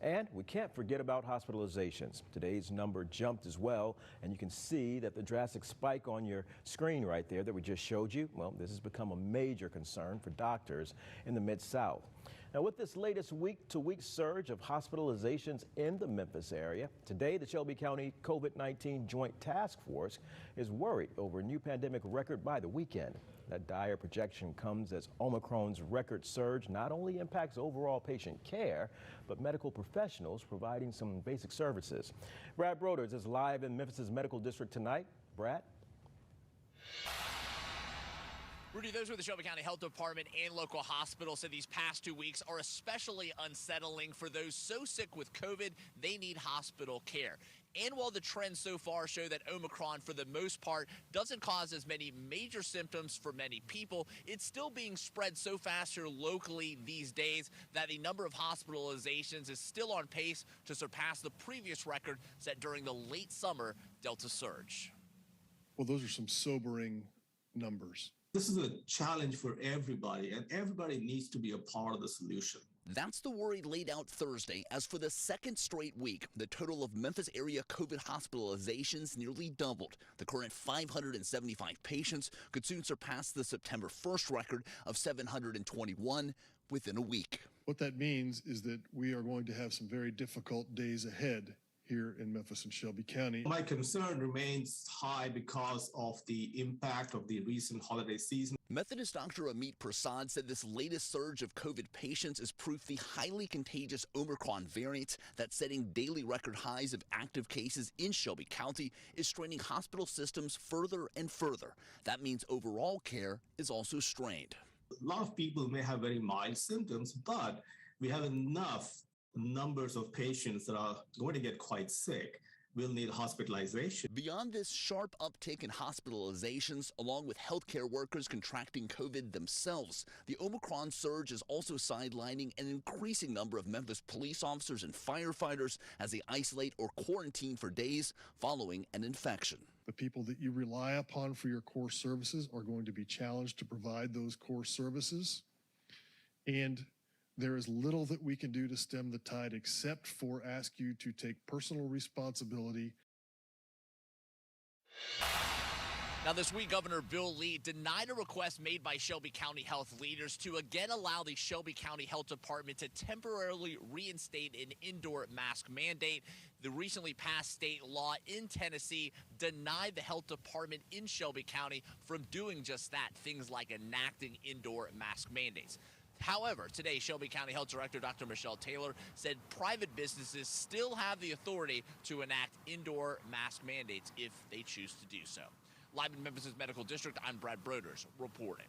And we can't forget about hospitalizations. Today's number jumped as well, and you can see that the drastic spike on your screen right there that we just showed you, well, this has become a major concern for doctors in the Mid-South. Now, with this latest week-to-week surge of hospitalizations in the Memphis area, today the Shelby County COVID-19 Joint Task Force is worried over a new pandemic record by the weekend. That dire projection comes as Omicron's record surge not only impacts overall patient care, but medical professionals providing some basic services. Brad Broders is live in Memphis's medical district tonight. Brad? Rudy, those with the Shelby County Health Department and local hospitals said these past 2 weeks are especially unsettling for those so sick with COVID they need hospital care. And while the trends so far show that Omicron, for the most part, doesn't cause as many major symptoms for many people, it's still being spread so fast here locally these days that the number of hospitalizations is still on pace to surpass the previous record set during the late summer Delta surge. Well, those are some sobering numbers. This is a challenge for everybody, and everybody needs to be a part of the solution. That's the worry laid out Thursday, as for the second straight week, the total of Memphis area COVID hospitalizations nearly doubled. The current 575 patients could soon surpass the September 1st record of 721 within a week. What that means is that we are going to have some very difficult days ahead here in Memphis and Shelby County. My concern remains high because of the impact of the recent holiday season. Methodist Dr. Amit Prasad said this latest surge of COVID patients is proof the highly contagious Omicron variant that's setting daily record highs of active cases in Shelby County is straining hospital systems further and further. That means overall care is also strained. A lot of people may have very mild symptoms, but we have enough numbers of patients that are going to get quite sick will need hospitalization. Beyond this sharp uptick in hospitalizations, along with healthcare workers contracting COVID themselves, the Omicron surge is also sidelining an increasing number of Memphis police officers and firefighters as they isolate or quarantine for days following an infection. The people that you rely upon for your core services are going to be challenged to provide those core services, and there is little that we can do to stem the tide except for ask you to take personal responsibility. Now this week, Governor Bill Lee denied a request made by Shelby County health leaders to again allow the Shelby County Health Department to temporarily reinstate an indoor mask mandate. The recently passed state law in Tennessee denied the health department in Shelby County from doing just that, things like enacting indoor mask mandates. However, today, Shelby County Health Director Dr. Michelle Taylor said private businesses still have the authority to enact indoor mask mandates if they choose to do so. Live in Memphis' medical district, I'm Brad Broders reporting.